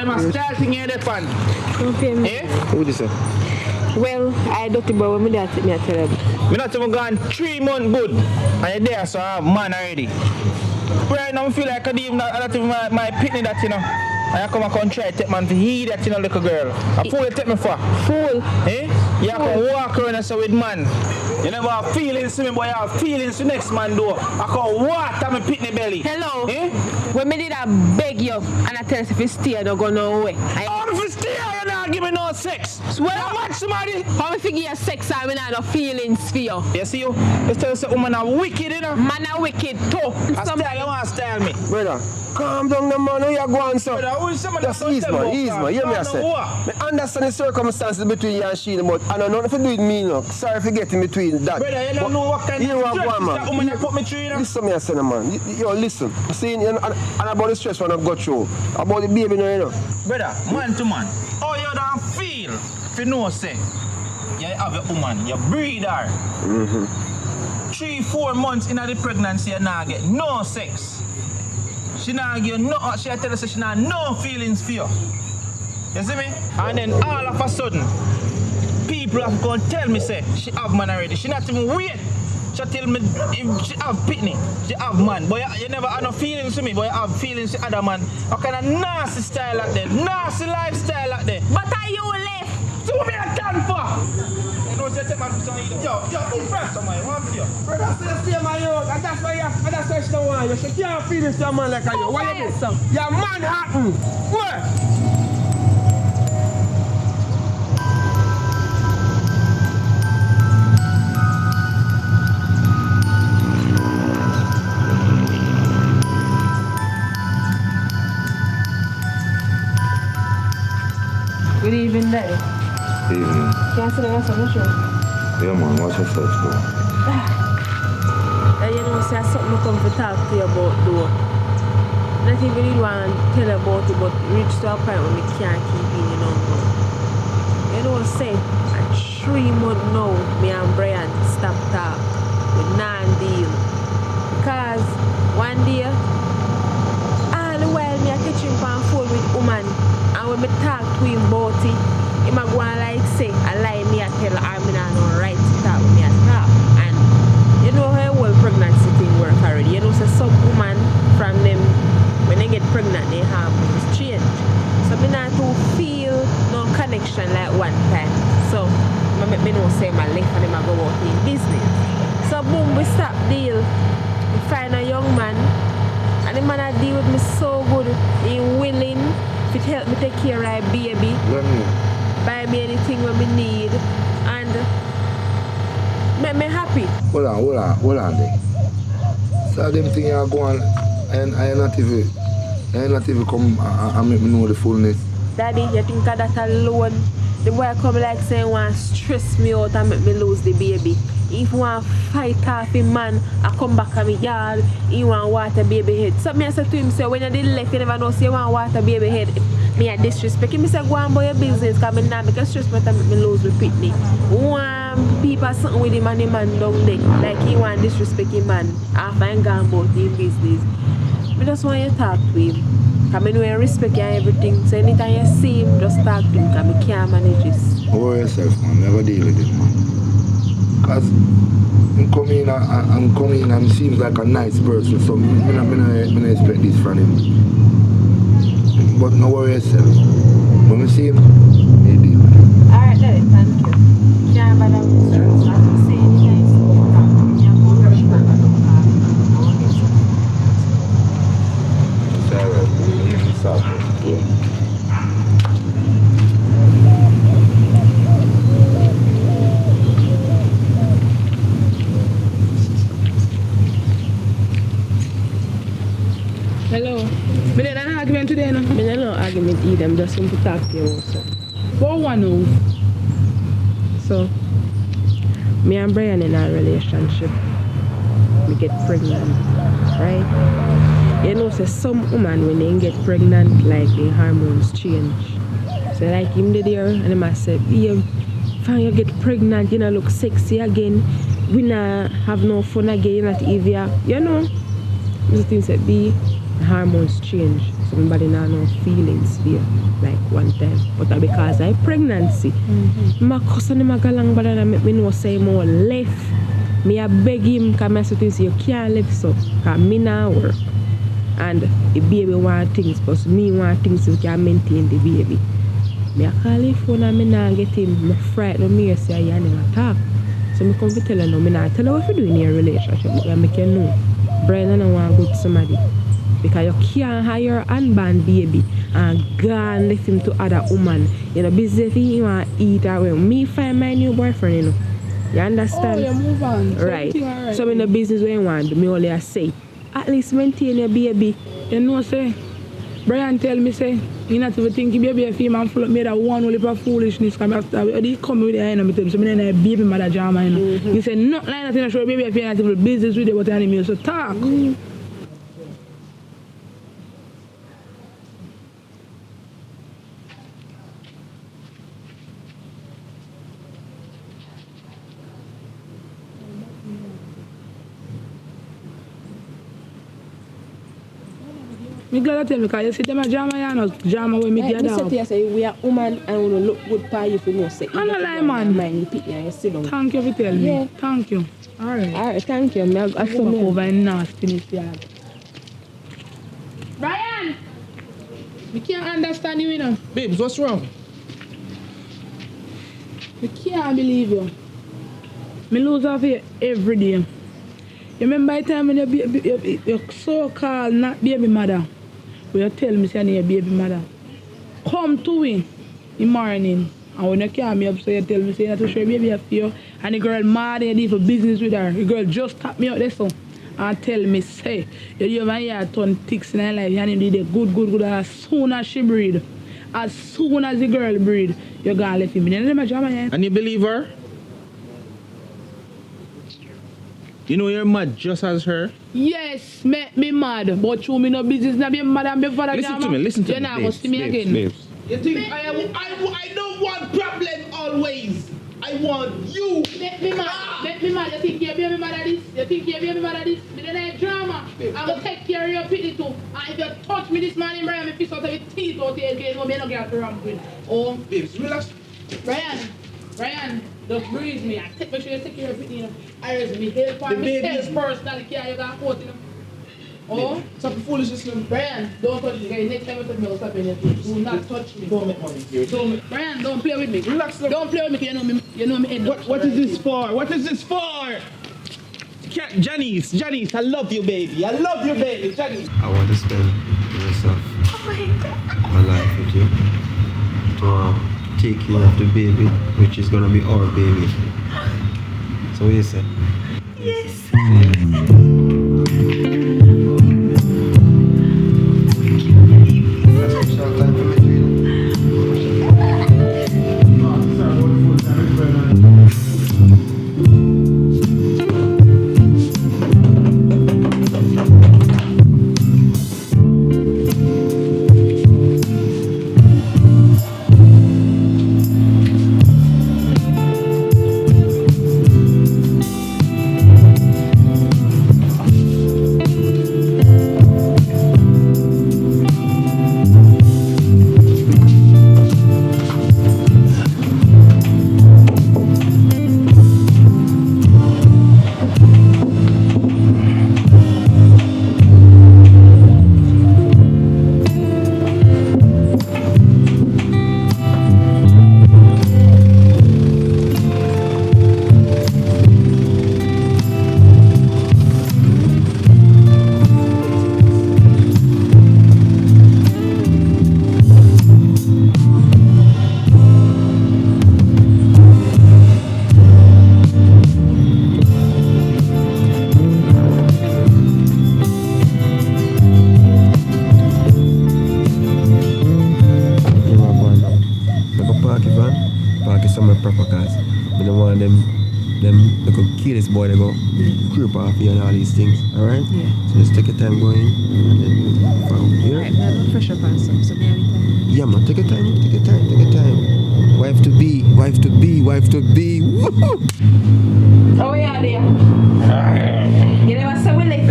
I'm a style thing here, that pan. Okay. Eh? Who this? Well, I don't know what me tell you. Me not even gone 3 months good. And you're there, so I have man already. Right now, I feel like I don't even my pitney that, you know. And I come and try to take man to hear that, you know, little girl. A fool you take me for? Fool. Eh? You can walk around and say with man. You never have feelings to me, but you have feelings to next man though. I can water my pitney belly. Hello. Eh? When me did I beg you and I tell you if you stay, don't go nowhere. If you stay, you not give me no sex. Well, how much somebody? How me figure your sex and me not no feelings for you? You see you? You tell us that woman are wicked, you know? Man are wicked too. Style, you want to style me? Brother, calm down the man, who you going, sir? Brother, who is somebody Just ease, man, hear me, I say. I understand the circumstances between you and she, but I don't know if you do it me, no. Sorry for getting between that. Brother, you don't know what kind of stress that woman that put me through, you know? Listen to me, I say, man. Yo, listen. See, and about the stress when I got you, about the baby, you know. Brother, man to man, how you don't feel if you know, say, you have a woman, you breed her. 3-4 months into the pregnancy, you not get no sex. She not give you no, she tell us she not no feelings for you. You see me? And then all of a sudden, people have gone tell me say she have man already. She not even wait. She tell me if she have pitney, she have man. But you never have no feelings to me, but you have feelings to other man. What kind of nasty style like that? Nasty lifestyle like that. But are you left? So what me a done for? You know, she take man to some yo, in front somebody, one for you. Brother, stay my young, and that's why she don't want you. She can't feel this man like you. Why you do? Your man happen. What? Good evening, Daddy. Evening. Can I sit down on the show? Yeah, man, watch yourself, bro. You know, say something I come to talk to you about, though. Not even really want to tell you about it, but reach to a point where we can't keep in, you know. You know, say, at 3 months now, me and Brian stop talk with non-deal. Because one day, all the while me a catch him on phone with woman, and when me talk to him about it, he might go and like say, I lie me a tell her I'm not no right to talk with me at talk. And you know how well pregnancy thing work already. You know, so some woman from them, when they get pregnant, they hormones change. So me not to feel no connection like one time. So me know say my life and them I go out in business. So boom, we stop deal. We find a young man, and the man I deal with me so good. He willing to help me take care of my baby. Buy me anything when me need, and make me happy. Hold on there. So them thing you go on and I not even come and make me know the fullness. Daddy, you think of that alone? The boy come like saying want stress me out and make me lose the baby. If you want fight off him man, I come back to my yard, he want water baby head. So me I said to him, say when you did left, you never know say you want water baby head. Me a disrespect him. Me say go on about your business, because me not make a stress but I make me lose my pitney. One people something with him and the man down there. Like he want disrespect him man after I'm gone about his business. I just want you to talk to him. Because I know you respect you and everything. So anytime you see him, just talk to him because I can't manage this. Don't worry yourself, man. Never deal with it, man. Because I'm coming in and he seems like a nice person. So I don't expect this from him. But no worry yourself. When we see him, we deal with him. Alright, Daddy, thank you. Can't bother with sir. So I can say anytime you talk to me, I'm going to rush back and don't talk. It's alright. It's alright. Yeah. Hello. Me did an argument today, no? Me no argument either. I'm just going to talk to you also. What one now? So, me and Brian in a relationship. We get pregnant, right? You know, so some woman when they get pregnant, like their hormones change. So like him did there, and him I said, yeah, when you get pregnant, you know, look sexy again. We not have no fun again, not easier. You know? The thing said, B, hormones change. So my body now no feelings for like one time. But that because I pregnancy. My cousin my galang bad and make me know say more left. Me I beg him because I say you can't live so. Because me now work. And the baby want things, but me want things so we can maintain the baby. Me I call him phone and me now get him. Me frighten me say you never talk. So me come to tell her no, me not tell her what you do in your relationship, but I make you know. Brian don't want to go to somebody. Because you can't hire unborn baby and go and let him to other woman. You know, busy if he want to eat or well. Me find my new boyfriend, you know. You understand? Oh, you move on. Right. Right. So in the business where you want, me only say, at least maintain your baby. You know, say, Brian tell me, say, you not even think baby a female full of me that one only for foolishness. Come after, they come with the end of me, so me then a baby mother drama, you know. You say, not like that, you show baby a female not even business with it, but anime, so talk. Me glad to tell me because you see them a drama, you know, drama when me Like get me say out. to you, say, we are woman and we look good for you if you know. Say, I don't lie, man. Mind you pick you and you sit down. Thank you for telling me. Yeah. Thank you. Alright. Alright, thank you. I I come over and nastiness, yeah. Brian! We can't understand you, you know. Babes, what's wrong? We can't believe you. Me lose off you every day. You remember the time when you're so-called not baby mother? When you tell me say you're baby mother. Come to me in the morning. And when you call me up, so you tell me say you have to show baby up for you. And the girl mad and you do for business with her. The girl just tap me out there so. And tell me say, you have a ALTON ticks in her life and you did good. As soon as she breed, as soon as the girl breed, you're gonna let him in. You know my drama, yeah? And you believe her? You know you're mad just as her? Yes, make me mad, but you me no business na be mad and be father. Listen to me, You're not gonna see me again. Babes. You think I don't want problem always. I want you. Make me mad, you think you're baby mad at this? You think you're baby mad at this? Me then I drama. I'm gonna take care of your pity too. And if you touch me this morning, Brian, me piss out of your teeth out here again, no me no get to ramp with. Oh, Babes, relax. Brian, just breathe me. I make sure you take care of it, you know. I raise me help The and me baby is- help personally care you got caught, you know. Oh, Stop the foolishness, man. Brian, don't touch me. Okay? Next time you touch me, I'll stop in your teeth. Do not touch me. Don't make money here. Brian, don't play with me. Relax. Don't play with me, 'cause you know me end up. What is this for? What is this for? Janice, I love you, baby. I love you, baby. Janice. I want to spend the rest of my life with you to take care of the baby, which is gonna be our baby. So what you say? Yes. Somewhere proper cause we don't want them they could kill this boy, they go creep off here and all these things, alright? Yeah. So just take your time going and then you follow. Yeah? Right, I'm fresh up on some, so maybe Yeah man, take your time. Wife to be. Woohoo! oh yeah, there. You never say we like,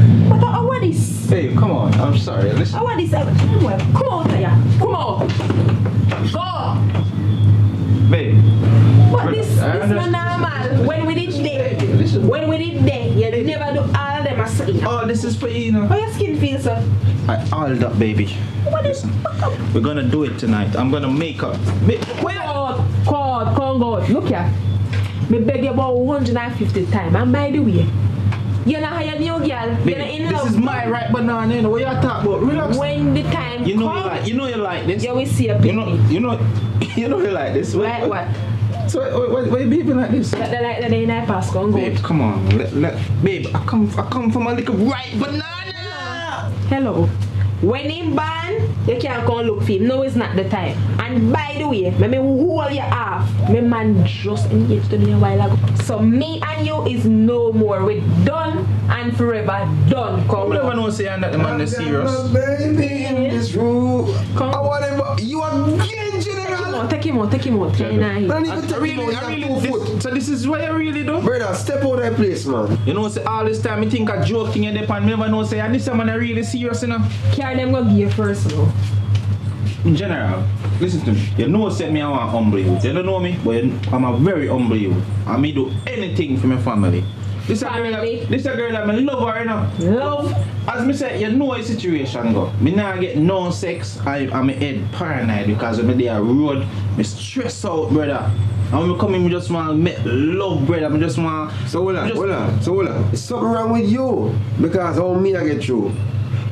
what is? Babe, come on. I'm sorry. I want this. Come out here. Come out. Go. Babe. But this not normal. When we did there, you never do all of them as say. Oh, this is for you, you know. How your skin feels, sir? All that, baby. What is We're gonna do it tonight. I'm gonna make up. Come go. Look here. Me beg you about 150 times. And by the way, you're not hired new girl. You're not in love. This is my right banana, you know. What you talking about? Relax. When the time You know comes, you like this. you will see a baby. You know you like this. Like what? So why you behaving like this? Like the day night pass, go and go. Babe, come on. Babe, I come from a little right banana. Hello. When him ban, you can't come look for him. No, it's not the time. And by the way, me hold you off. My man just engaged to me a while ago. So me and you is no more. We're done and forever done. Come I never on. know say that the man is serious. Baby in this room. Come. I want him. You are getting general. Take him out. So this is what you really do? Brother, step out of that place, man. You know, say all this time I think I joking and I never know say this man are really serious, you know. Carry them go give you first now. In general, listen to me. You know say me I want humble you. You don't know me, but I'm a very humble you. I may do anything for my family. This a girl that I love her, you know. Love. As me say, you know the situation go. Me now get no sex, I'm head paranoid because when I there road, me stress out, brother. And when I come in, I just want to make love, brother. I just want. So hold on. There's something wrong with you because how me I get through.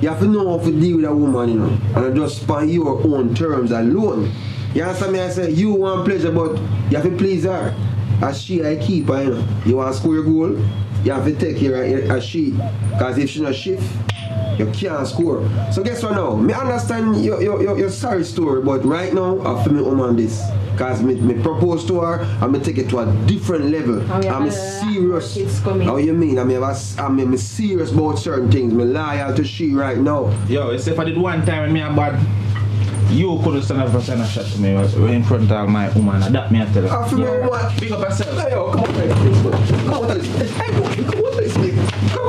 You have to know how to deal with a woman, you know, and just by your own terms alone. You understand me? I say you want pleasure, but you have to please her. As she I keep her, you know. You want to score your goal, you have to take care of she. Because if she not shift, you can't score. So guess what now? Me understand your sorry story, but right now I feel me on this. Because me propose to her and me take it to a different level. I'm serious. How you mean? I'm serious about certain things. I'm loyal to she right now. Yo, if I did one time and me a bad, you couldn't stand up and send a shot to me in front of my woman. And that me I tell you. I feel me what? Pick up yourself. Hey, yo, come on, please. Come on, please. Hey, come on, please. Come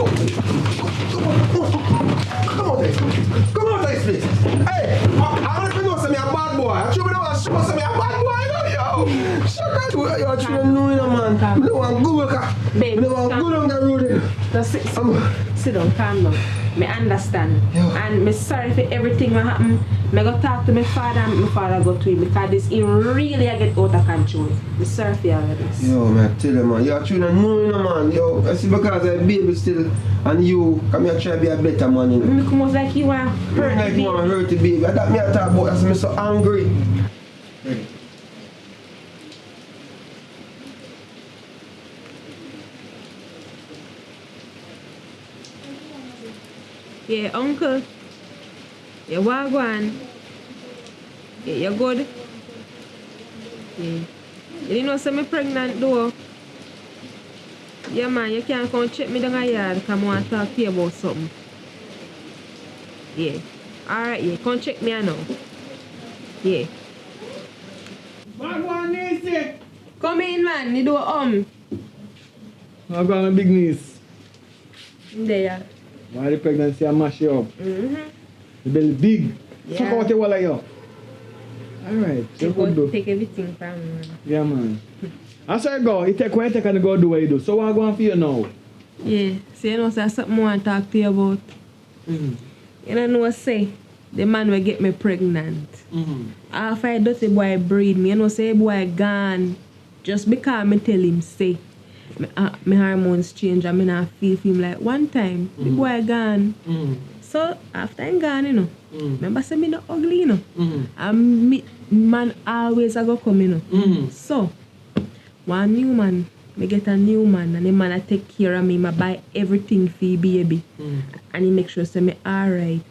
on. Come on, please. Hey, I don't even know me a bad boy. I should know me a bad boy. Yo, shut up. You're trying to know, man. I don't want good worker. Babe, I don't want good on the road. Just sit down, calm down. Me understand. And me sorry for everything that happened. Me go talk to my father and my father go to him because this he really I get out of control. Me sorry for all of this. Yo, man, tell you, man. You're trying to know, you know, man. Yo, I see because I'm a baby still and you come here try to be a better man, you know. Me come out like you want to hurt Like the you want to baby. hurt the baby. That me I talk about. That's me so angry. Yeah, uncle. You wagwan. Yeah, you good? Yeah. You didn't know say me pregnant though. Yeah man, you can't come check me down a yard because I want to talk to you about something. Yeah. Alright, yeah, come check me now. Yeah. Wagwan, Nisi. Come in man, you do I've got a big niece. There. Why the pregnancy I mash you up? Mm-hmm. The belly big. Yeah. Suck out the wall of you. Alright, so good though. Take everything from me. Yeah man. As I go, you take what you take and go do what you do. So what I'm going for you now? Yeah, so you know say something I want to talk to you about. Mm-hmm. You don't know what say? The man will get me pregnant. Mm-hmm. After I dirty boy breed me, you know say boy gone. Just because me tell him say my hormones change and me not feel him like one time the boy gone. Mm-hmm. So after I'm gone, you know. Remember say me not ugly, you know. Mm-hmm. And man always a go come, you know. Mm-hmm. So one new man, me get a new man and the man I take care of me, I buy everything for the baby. And he make sure say me alright.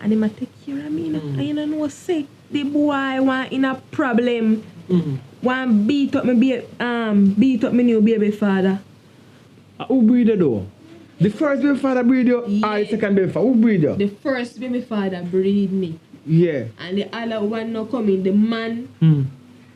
And he take care of me, you know. And you know what say? The boy want in a problem. Want beat up my beat up my new baby father. Who breed you though? The first baby father breed you or the second baby father? Who breed you? The first baby father breed me. Yeah. And the other one now coming, the man.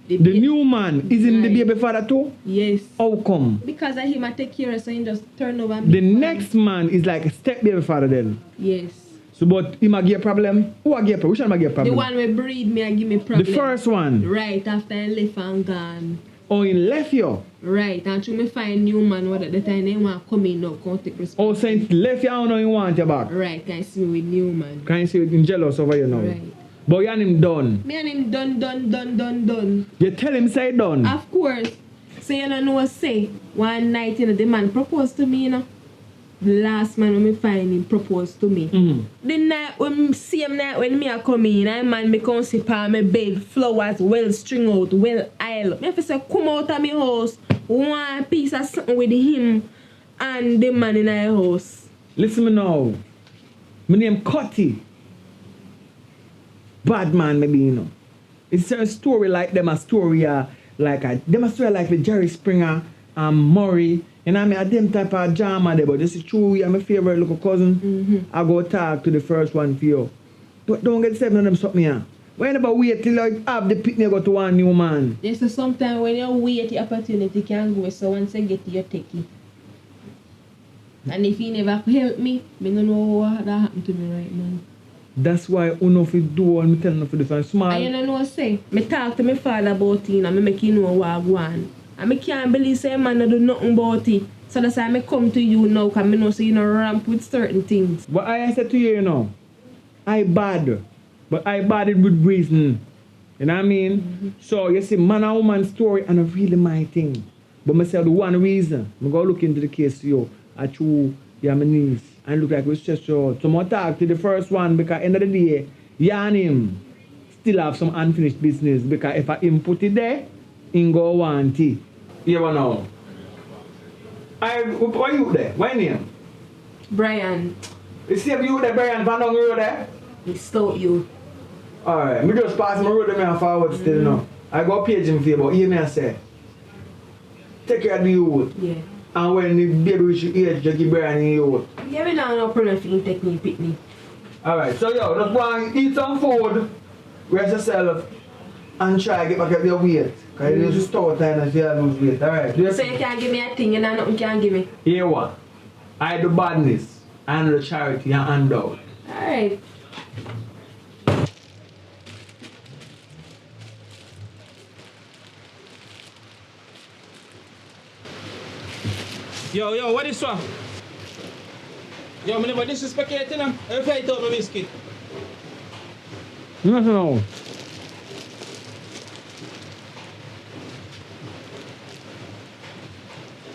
The new man is in the baby father too? Yes. How come? Because of him I take care of so he just turn over The next man is like a step baby father then. Yes. So, but him a get problem? Who a get problem? Which one a get The problem? one we breed me and give me problem. The first one? Right, after I left and gone. Oh, he left you? Right, and to me find new man what at the time they want to come in now, come take Oh, responsibility. so he left you and now he want you back? Right, can you see me with new man. Can you see him jealous over you now? Right. But you and him done? Me and him done. You tell him say done? Of course. So you don't know what say. One night, you know, the man proposed to me, you know. The last man when me find him proposed to me. The night when same night when me a come in, I man me come sit on my bed, flowers well string out, well aisle. Me have to say come out of my house, one piece of something with him and the man in our house. Listen me now. My name Cutty. Bad man maybe you know. It's a story like them a story like them a story like with Jerry Springer and Murray. You know what I mean? Them type of drama there, but this is true. You're my favorite little cousin. I go talk to the first one for you. But don't get seven of them something here. Whenever wait till you have the picnic go to one new man. Yes, so sometimes when you wait the opportunity can go, so once you get it, you take it. And if he never help me, I don't know what that happened to me right now. That's why uno fi do and me tell no for this one small. And you know what I say? Me talk to my father about it and me make you know what I want. And I can't believe say man don't do nothing about it. So that's why I come to you now because I know say you know ramp with certain things. But I said to you, you know, I bad. But I bad it with reason. You know what I mean? So you see, man and woman story and a really my thing. But I say the one reason, I go look into the case to you, I chew your niece and look like we stress you out. So I talk to the first one because end of the day, you and him still have some unfinished business because if I input it there, he go want it. You know. Why you there? Why name? Brian, You see you there, Brian, Van Dong Road there? he stole you. Alright, me just pass my road and me forward still now. I go page him for you, but hear me I say. Take care of the youth. Yeah. And when the baby reach your age, just give Brian the youth. Yeah, me now no problem if you take me picnic. Alright, so yo, just go and eat some food, rest yourself, and try to get back at your weight. Because you just start time and you lose weight. Alright? So you can't give me a thing and I nothing can give me. Here what? I do badness, and the charity and handout. Alright. Yo, what is wrong? Yo, me never disrespect you, you know. I fight out my biscuit. Nothing no.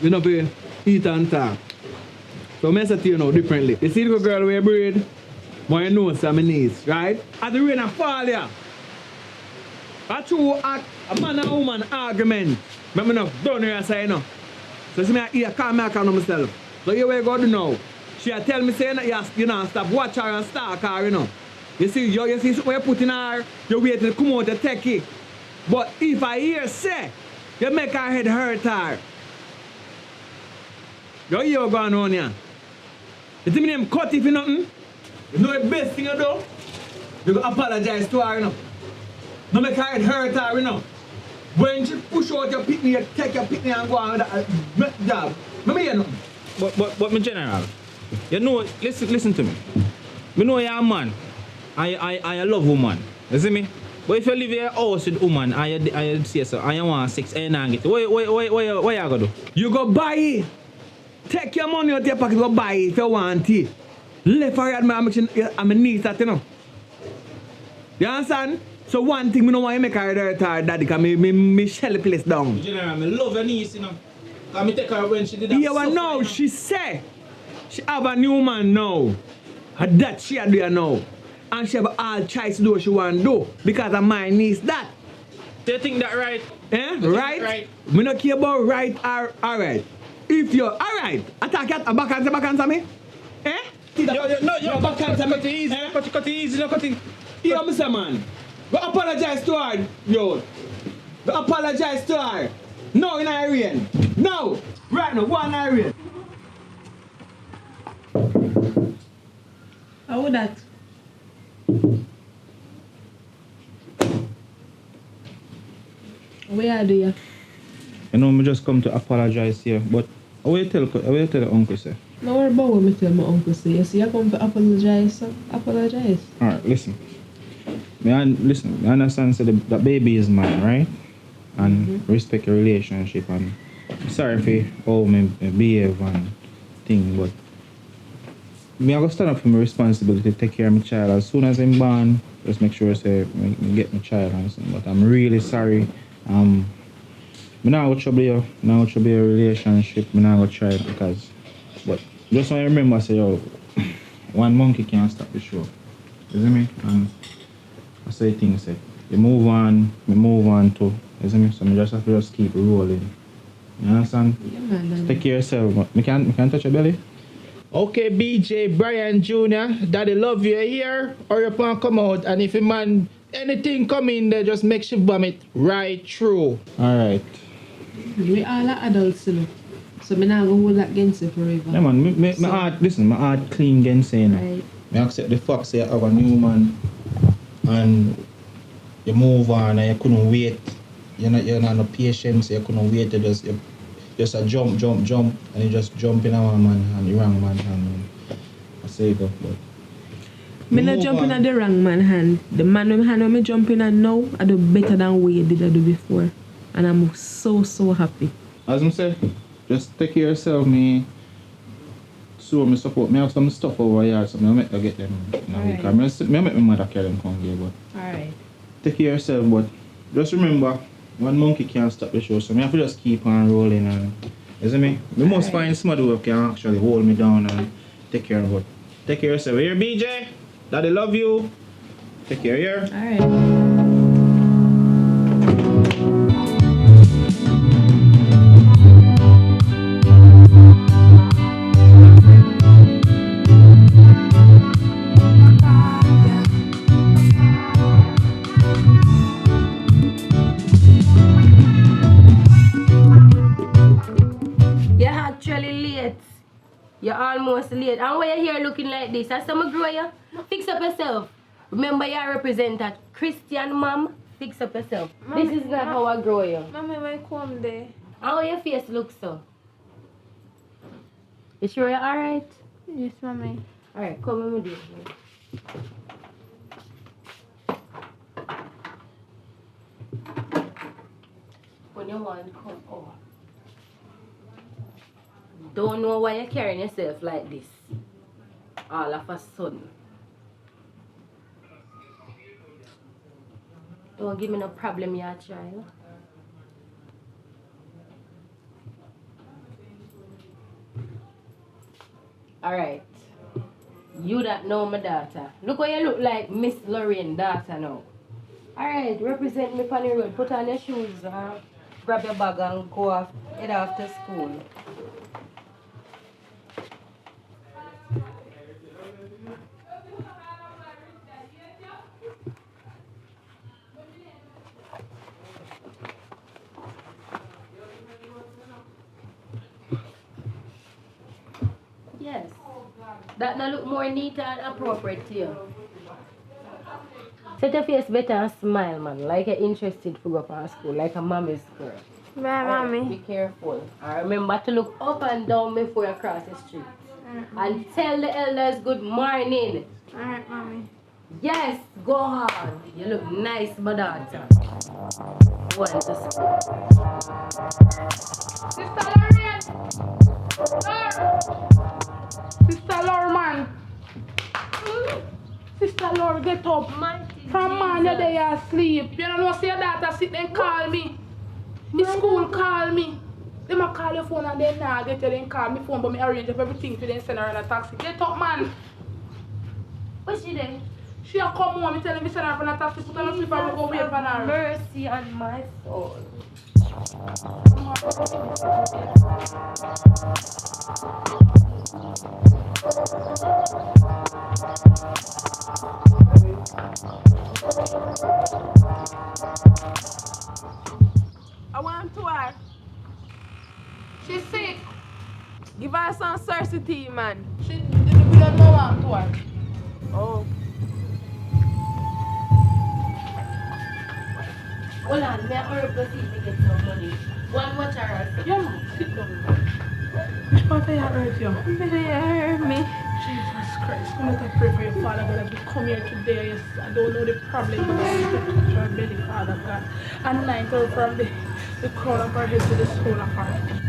You know, pay eat and talk. So I say to you now differently. You see the girl with braid? But you know some niece, right? As the rain and fall here. A true act, a man and woman argument. But I'm not done here, say you know. So see me here, call me, I call myself. So you where you go do now? She tell me say you know, stop watch her and stalk her, you know. You see something you put in her, you wait to come out to take it. But if I hear say, you make her head hurt her. You hear what's going on here? You think me name cut if you nothing? You know the best thing you do? You go apologize to her, you know. Don't make her head hurt her, you know. When she push out your picnic, you take your picnic and go on with that job. Let me hear nothing. But my general, you know, listen to me. Me know you're a man. I love woman. You see me? But if you live in your house with woman, I say so, and you want sex, and you not get it, what you gonna do? You go buy it. Take your money out of your pocket, go buy it if you want it. Left her at my niece that, you know. You understand? So one thing, I don't want to make her hurt her daddy, because me shell the place down. General, I love your niece, you know. Because I take her when she did that. Yeah, well, now, she say she have a new man now. And that she a do it now. And she have all choice to do what she want to do. Because of my niece that. Do you think that right? Eh? You Right? think right? Me not care about right or alright. If you're alright, attack at a backhand me? Eh? Yo, backhand cut it easy, cut it easy, cut it. Yo, Mr. Man. Go apologize to her, yo. Go apologize to her. No, in Irene. No. Right now, one Irene. How would that? Where do you? You know, I just come to apologize here, but I will tell the uncle, sir. No worry about what me tell my uncle say. You see, I come to apologize, so apologize. Alright, listen. Listen, I understand so that baby is mine, right? And respect your relationship and I'm sorry for how me behave and thing, but me I go stand up for my responsibility to take care of my child. As soon as I'm born, just make sure say me get my child and something. But I'm really sorry. Me not go trouble you, not go trouble your relationship, me not go try it because but just want to remember say yo one monkey can't stop the show. You see me? And I say things say you move on, me move on too. You see me? So me just have to just keep rolling. You understand? Yeah, man. Take care of yourself. But me can't touch your belly. Okay, BJ Brian Jr. Daddy love you here or you can come out and if a man anything come in there just make sure vomit right through. Alright. We all are adults, you know. So me not gonna hold that against you forever. Yeah man, my heart listen, my heart clean against saying Right. I accept the fact say I have a new man and you move on and you couldn't wait. You're not no patience, you couldn't wait to just a jump and you just jump in a one man and the wrong man hand. I say it up, but Me not jumping at the wrong man hand. The man when me jumping at now, I do better than what you did I do before. And I'm so happy. as I say, just take care of yourself, me. So me support me have some stuff over here, so I make her get them in a week. I make my mother carry them come here, but Alright. take care of yourself, but just remember, one monkey can't stop the show, so I have to just keep on rolling and you see me? We must find somebody who can actually hold me down and take care of it. Take care of yourself. Here BJ, Daddy love you. Take care here. Alright. You're actually late. You're almost late. And why you here looking like this? As some grow you? Fix up yourself. Remember you represent a Christian mom. Fix up yourself. Mommy, this is not how I grow you. Mommy, when come there? And how your face looks so? You sure you're alright? Yes, mommy. Alright, come with me. When you want, come over. Don't know why you're carrying yourself like this. All of a sudden. Don't give me no problem, your child. Alright. You that know my daughter. Look how you look like Miss Lorraine daughter now. Alright, represent me on the road. Put on your shoes, grab your bag and go off, head off to school. Yes. That now look more neat and appropriate to you. Set your face better and smile, man. Like you're interested to go to school, like a mommy's girl. Bye, Alright, mommy. be careful. And remember to look up and down before you cross the street. And tell the elders good morning. Alright, mommy. Yes, go on. You look nice, my daughter. Go on to school. Sister Lorraine! Sister Laura, man. Sister Laura, get up. Mighty From man, Jesus. you're there asleep. You don't know, see your daughter sit there and call me. The school call me. They might call your phone and then nah, get you then call me phone, but me arrange up everything for them send her in a taxi. Get up, man. What's she there? She a come home, me tell me send her in a taxi, put on a slipper and go wait for her. Mercy on my soul. I want to her. She's sick. Give her some tea, man. We don't know what to her. Oh. Hold on, may I hurry up to see if we get some money. One watch her. Yeah, man, sit down. Which part of you hurt you? Better you hurt me. Jesus Christ, come let us pray for your Father God as we come here today. Yes, I don't know the problem, but I need to touch her belly, Father God. Anoint her from the crown of her head to the sole of her feet.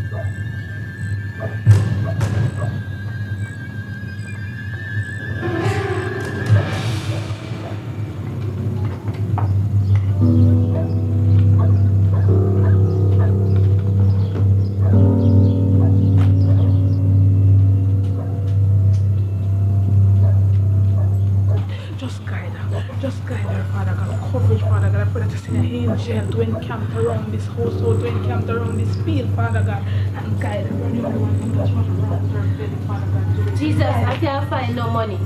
Just guide her, Father God. Coverage, Father God. I pray that you send an angel to encamp around this household, to encamp around this field, Father God, and guide her. And everyone that's around her belly, Father God. Jesus, I can't find no money.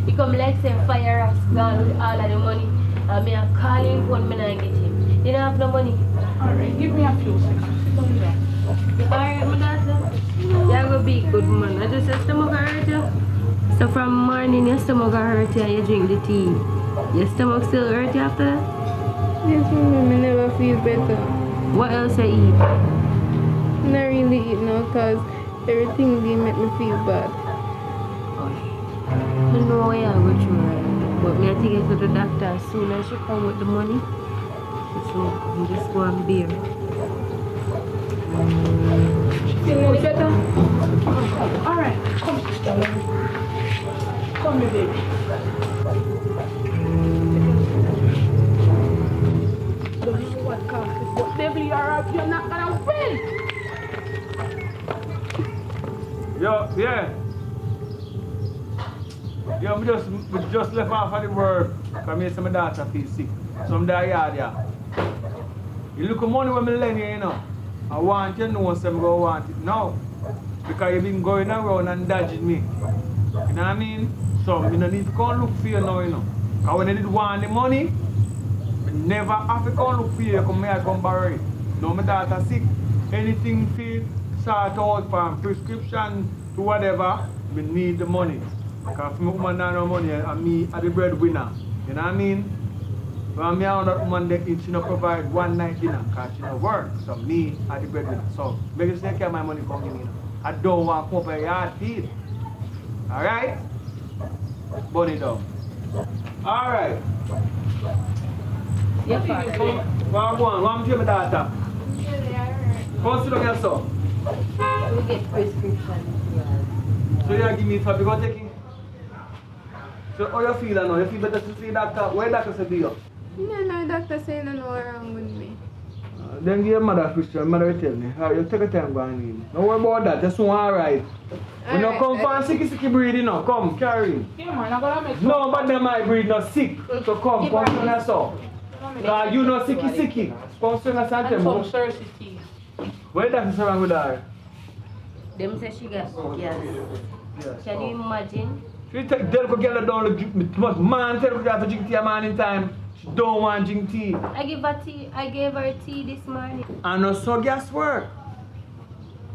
You come like say fire has gone with all of the money. And me a calling phone, me not get him. You don't have no money. Alright, give me a few seconds. Sit down there. Alright, my daughter. You're gonna be good man. I just said stomach hurt you. So from morning your stomach hurt you and you drink the tea. Your stomach still hurt you after that? Yes, me never feel better. What else you eat? Not really eat now because everything they make me feel bad. I know where I go through right. But me I take it to the doctor as soon as she come with the money. So you just go and bear. Feel any better? Alright, come sister. Come me baby. Don't know what caused it, but devil you're not gonna win! Yo, yeah. Yo, we just left off of the work because me say my daughter feel sick. So I'm there yard, yeah. You look at money when me lend you, you know. I want you to know so I'm going to want it now. Because you've been going around and dodging me. You know what I mean? So I don't need to come look for you now, you know. Because when I did want the money, I never have to come look for you, come here, come borrow it. Now my daughter sick. Anything feel sort out from prescription to whatever, we need the money. Because if my woman not no money and me are the breadwinner. You know what I mean? When me and that woman there, she not provide one night dinner because she not work. So me are the breadwinner. So make sure you take care of my money for me, you know. I don't want to come up a yard feed. Alright? Bunny down. Alright. Yeah, Father. Go on to my daughter. Come sit down here, so. We get prescription. So you give me for because taking. So how you feel now? You feel better to see doctor? Where doctor said to you? No, doctor saying no wrong with me. Then give your mother Christian, mother will tell me. You take a time going in. Don't worry about that, just alright. When you come from sicky breed, you know, come, carry. Yeah man, I'm gonna make No, but them my breed not sick. So come to us so. Because you not sicky. Come to us and tell some me. surcity. Where doctor wrong with her? Them say she got gas. Yes. Can you imagine? She take Delco girl down to drink too much. Man tell her to drink tea a man in time. She don't want to drink tea. I gave her tea this morning. And also gas work.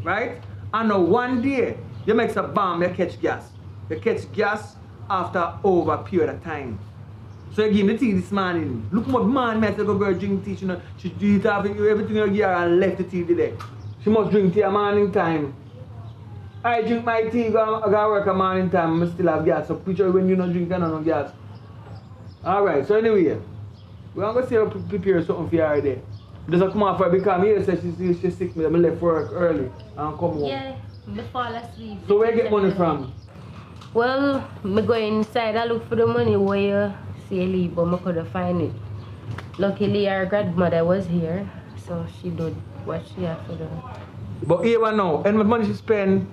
Right? And now one day you make a bomb, you catch gas. You catch gas after over a period of time. So you give me tea this morning. Look what man makes a girl drink tea. She do it after everything you give her and left the tea today. She must drink tea a man in time. I drink my tea, I go work a man in time, I still have gas. So picture when you not drink no gas. Alright, so anyway, we're going to see her prepare something for her today. Just come off her because me said she's sick, I left work early and come home. Yeah, me fall asleep. So where you get money from? Well, me go inside, I look for the money where you say leave, but I couldn't find it. Luckily, our grandmother was here, so she did what she had to do. But here now, and my money she spend,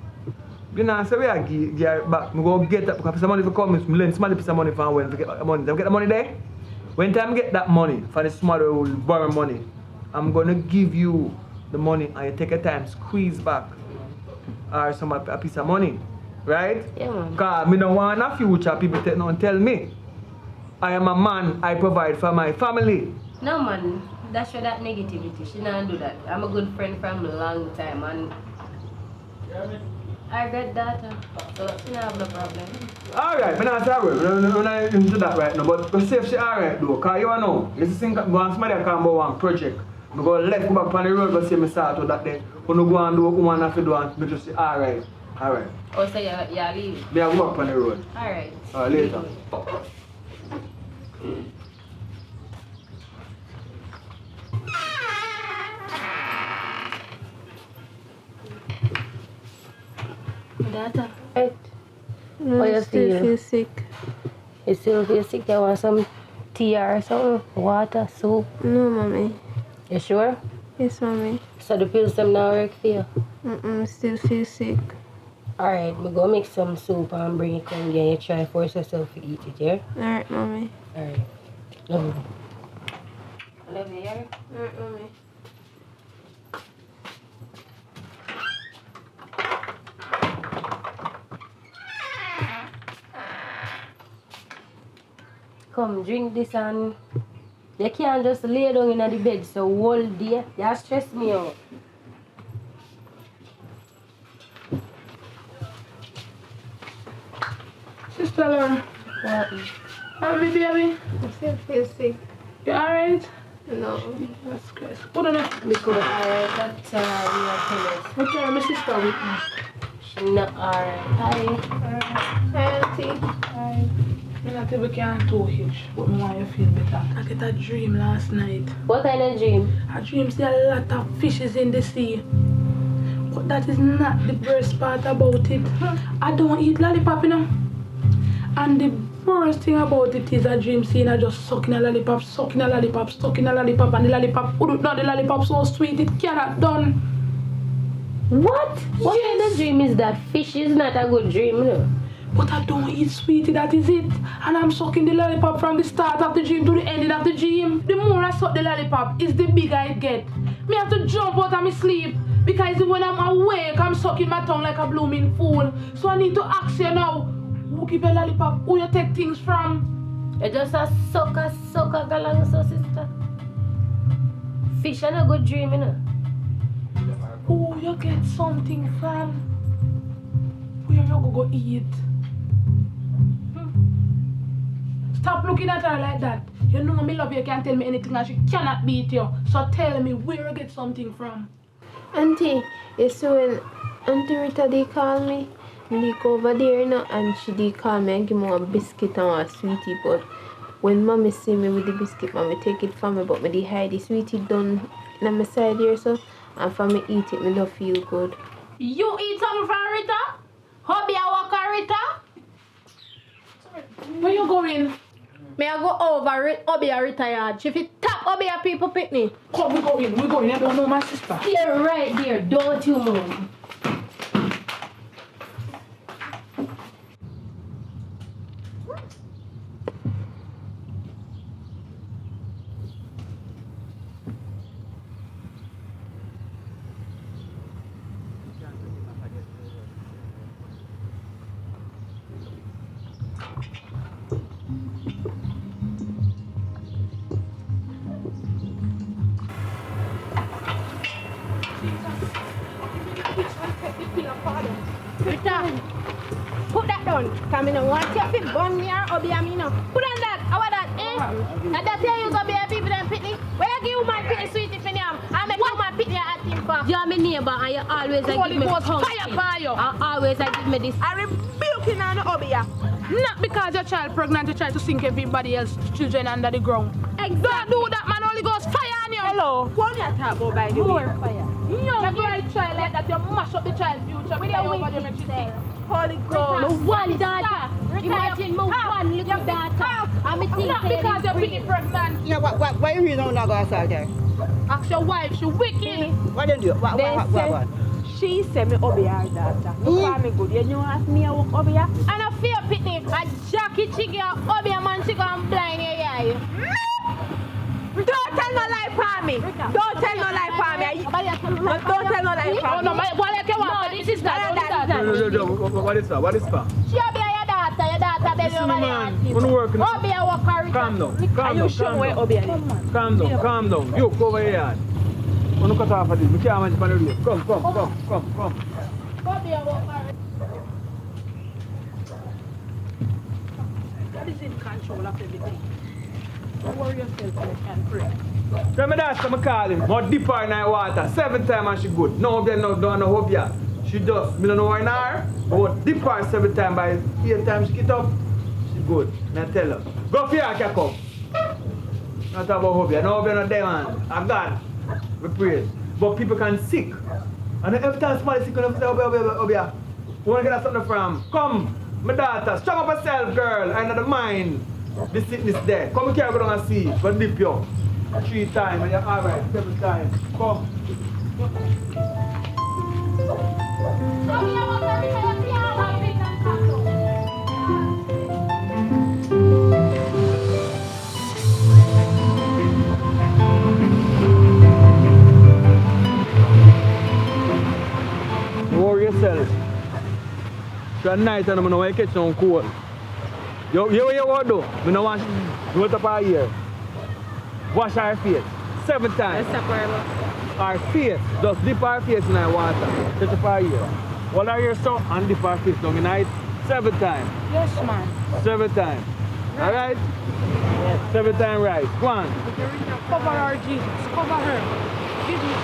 you know, so we are give her back. I go get that because some money for come, I lend somebody piece of money from when to get the money. I get the money there. When time I get that money, for the somebody who will borrow money, I'm gonna give you the money and you take a time, squeeze back or a piece of money. Right? Yeah, man. Because I don't want a future people take no and tell me. I am a man, I provide for my family. No man, that's show that negativity. She don't do that. I'm a good friend from a long time and I got data, so she don't have no problem. Alright, I'm not sorry. I'm not into that right now. But say if she alright though, because you know, you see somebody can about one project I go left, go back on the road, go see me start out that day. When I go and do what woman have to do, and me just say, alright. Oh, so you leave? Me I go back on the road. Alright. Later. Data. Right. No, you I still feel? feel sick. You still feel sick? You want some tea or something? Water, soup? No, mommy. You sure? Yes, mommy. So the pills them now work for you? Still feel sick. Alright, we go make some soup and bring it home and you try force yourself to eat it, yeah? Alright, mommy. Alright. Love you. Love you, yeah? Alright, mommy. Come drink this and you can't just lay down in the bed so whole day. You stress me out. Sister Laura, What? how me baby? I still feel sick. You alright? No. That's good. Put on it. Because alright, that's we are tennis. I carry my sister with me. She not alright. Hi. Hi, auntie. Hi. Me not even can too hitch, but me want you feel better. I get a dream last night. What kind of dream? I dream see a lot of fishes in the sea. But that is not the worst part about it. I don't eat lollipop, you know. And the worst thing about it is I dream seeing I just sucking a lollipop, and the lollipop so sweet it cannot done. What? What kind of dream is that? Fish is not a good dream, you know. But I don't eat sweetie, that is it. And I'm sucking the lollipop from the start of the dream to the ending of the dream. The more I suck the lollipop, is the bigger it get. Me have to jump out of my sleep. Because when I'm awake, I'm sucking my tongue like a blooming fool. So I need to ask you now, who give a lollipop? Who you take things from? You just a sucker galang so sister. Fish are a good dream, you know. Who you get something from? Where you go eat? Stop looking at her like that. You know me love you, can't tell me anything and she cannot beat you. So tell me where you get something from. Auntie, you see when Auntie Rita they call me, me go over there you know, and she did call me and give me a biscuit and a sweetie, but when mommy see me with the biscuit, mommy take it from me, but me dey hide the sweetie done in my side here so, and for me eat it, me don't feel good. You eat something from Rita? Hobby I walk on Rita? Where you going? Me I go over it, Obi a retired. She fit tap Obi a people picnic. Come, we going. I don't know my sister. Stay right there, don't you move. Rita, put that down. Come in, want you to burn me or Obi a me no. Put on that, how that, eh? And that tell you go be a people them picnic. Where you give woman picnic sweetie for them? I make woman picnic at him for. You're my neighbor and you always like give me fire. and always like give me this. I rebuke you on Obi a. Not because your child pregnant, you try to sink everybody else's children under the ground. Don't do that, man. Only goes fire on you. Hello. What you talk about by the way? More fire. No, you don't try like that. You mash up the child's future. With your wicked Holy Ghost. My one daughter. Imagine my one little daughter. I'm a thing Not because you're pretty pregnant. Yeah, why you don't go outside there? Ask your wife, she wicked. What did you do? What? She said me Obi her daughter. You call me good. You know ask me I walk Obi her. And a fear picnic. A Jackie chicken, Obi a man chicken and blind your eye. Don't tell no lie for me. Don't tell no lie for me. Don't tell no lie for me. Oh no, but this is that. What is that? She be your daughter baby over there. Wanna work? Obi a walk her. Calm down. Are you sure where Obi is? Calm down. You go over here. Wanna cut off of this? We can't manage for the road. Come. Obi a walk her. God is in control of everything. Don't worry yourself, you can pray. So my daughter, I call him, more dip her in the water, 7 times and she good. No, they no, don't know hope ya. She just, me don't know why in her, but dip her 7 times, by 8 times she get up, she good. Me I tell her, go for your can come. Not about hope ya, no hope ya not there man. I God, we pray. But people can sick. And every time somebody sick, you say, hope ya. You want to get something from? Come, my daughter, strong up yourself, girl. I know the mind. The sickness there. Come here, go down and see. Go dip you. 3 times and you're alright. 7 times. Come. Don't worry yourself. It's a night and I'm going to catch some cold. You what do? I don't want to go up her here. Wash her face 7 times. Her face. Just dip her face in the water. Touch up her ear. Hold her ear so and dip her face down in the 7 times. Yes, man. 7 times. Alright? Yes. 7 times right. Go on. Cover her, Jesus. Cover her. Jesus.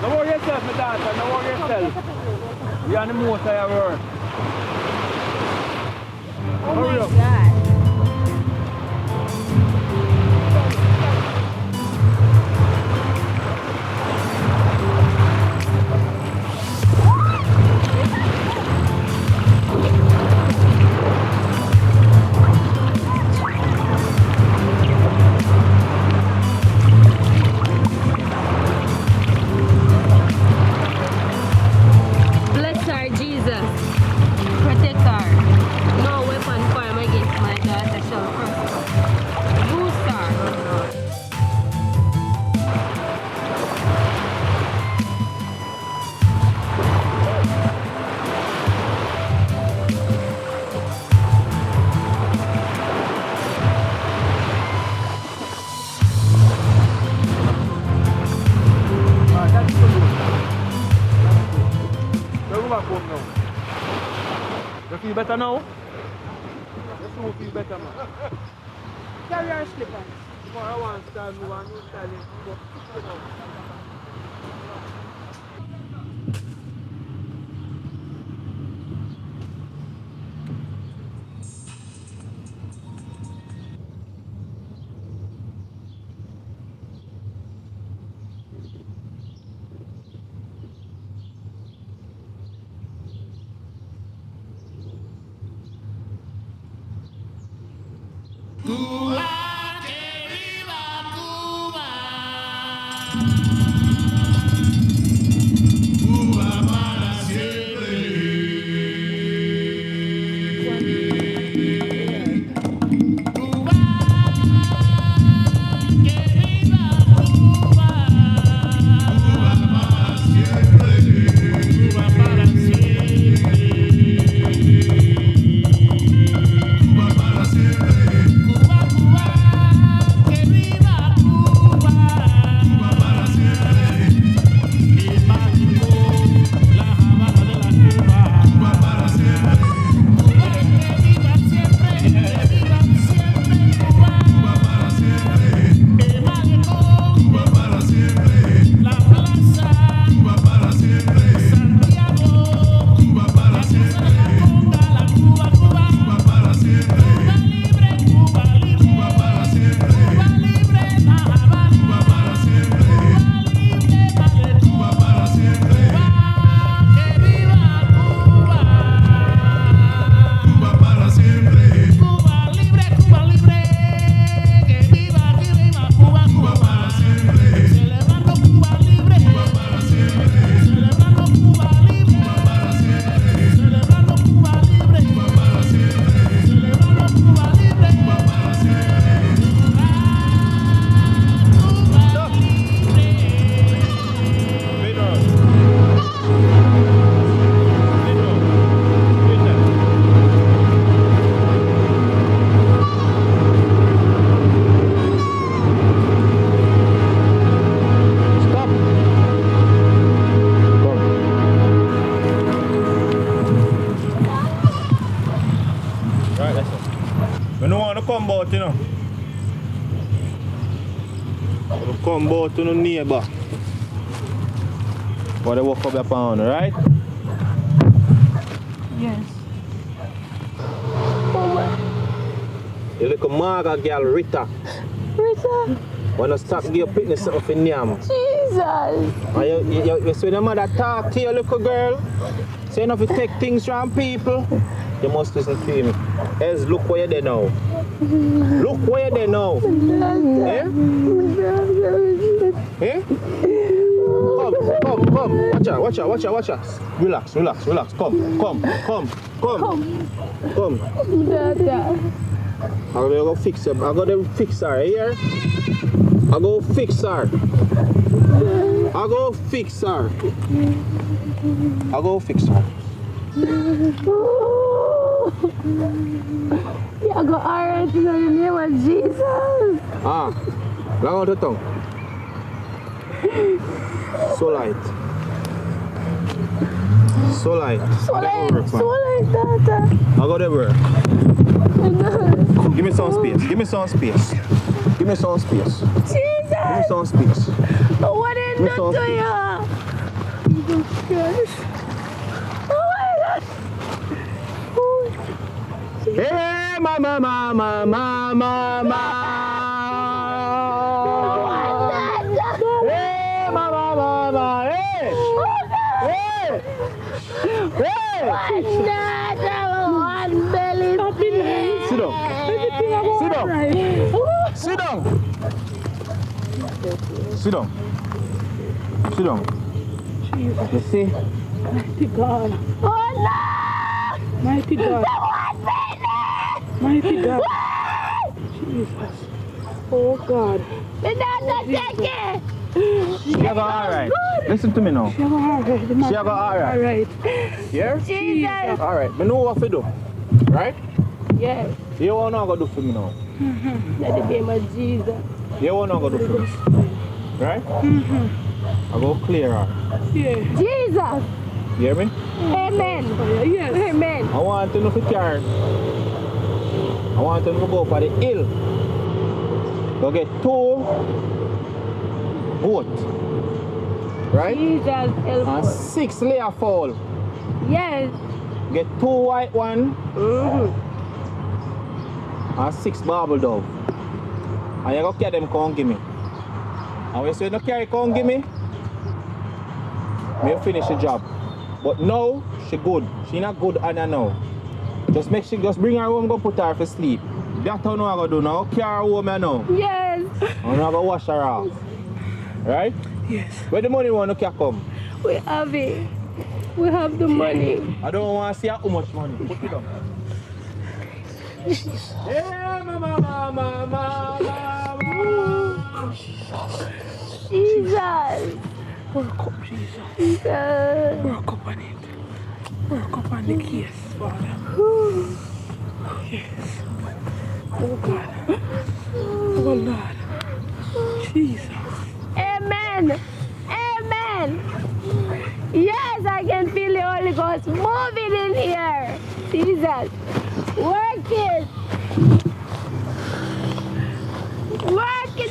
Don't worry yourself, my daughter. Don't worry yourself. You're on the motor, you work. Oh Hurry my up. God. Bless her, Jesus. Protect her. No weapon formed against my daughter shall prosper. Boost her. Ah, that's good. That's good. Go back home now. You feel better now? Yes, you feel better, man. Carry her slippers. Tomorrow I want to start move on, you style it. Cuba, Alright, so. I don't want to come out, you know. I come out to the neighbor. What they walk up your pound, right? Yes. You look a maga girl, Rita. Rita. Wanna stop give your fitness off in yam. Jesus. And you see the mother talk to your little girl. Say enough to take things from people. You must listen to him. Else look where you're there now. Look where you're there now. Eh? Eh? Come. Watch out. Relax. Come. Dada. I'm gonna go fix her. I'm gonna fix her here. I go fix her. Yeah, go alright in the name of Jesus. Ah, long on the tongue. So light, Dada. I go to work. Give me some space. Jesus. Give me some space. What did he do to you? Oh my God. Hey, mama. Hey, mama. Sit down. You see? Mighty God. Oh no! Mighty God. Mighty God. Jesus. Oh God. The doctor take it! She go alright. Listen to me now. She go alright. She go alright. Alright. Yeah? Jesus! Alright. I know what to do. Right? Yes. You what not gonna do for me now? Let the name of Jesus. You what not gonna do for me? Right? I go clear her. Yeah. Jesus! You hear me? Amen. Yes. Amen. I want to know if you carry. I want to go for the hill. Go get 2 goats. Right? Jesus help And us. 6 layer fowl. Yes. Get 2 white one. And 6 barbel dove. And you go carry them come give me. And when you say no carry come give me, me finish the job. But now she good. She not good and I know. Just bring her home, go put her for sleep. That's how I gonna do now. Carry her home I know. Yes. And I'm gonna wash her off. Right? Yes. Where the money wanna come? We have it. We have the money. I don't want to see how much money. Put it up. Yeah, mama. Jesus. Work up, Jesus. Jesus. Work up on it. Work up on the case, Father. Yes. Oh God. Oh Lord. Jesus. Amen. Yes, I can feel the Holy Ghost moving in here. Jesus. Work it.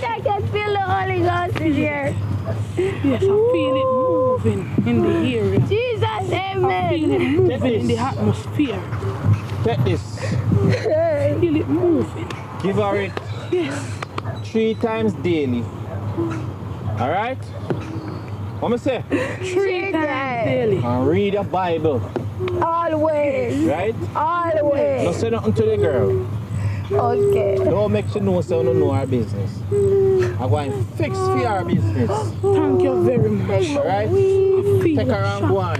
I can feel the Holy Ghost in here. Yes, I feel it moving in the area. Jesus, I feel it amen. moving in the atmosphere. Take this. I feel it moving. Give her it Yes. 3 times daily. Alright? What me say? 3 times daily. And read the Bible. Always. Right? Always. Don't say nothing to the girl. Okay. Don't make she know so don't know her business. I'm going to fix for her business. Thank you very much. Alright? Feel Take her and go on.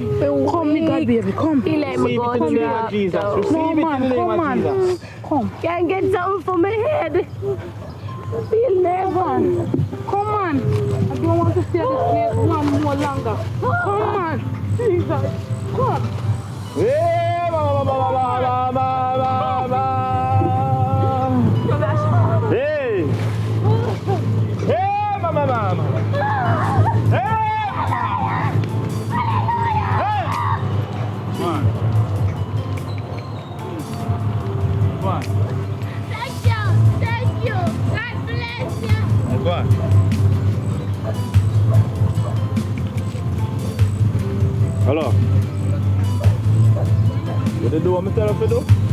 Come, me God, baby, come. He let me Receive go it in the name drop of Jesus. down. Receive No, it in man, the name come of on. Jesus. Come. Can't get something for my head. Feel never. Come on. I don't want to stay at this place one more longer. Come on. Jesus. Come. Yeah, mama. Hey. Hey, mama. Hey. Hey. Come on. Thank you. Thank you. God bless you. Go on. Hello. What they do? What me tell you to do?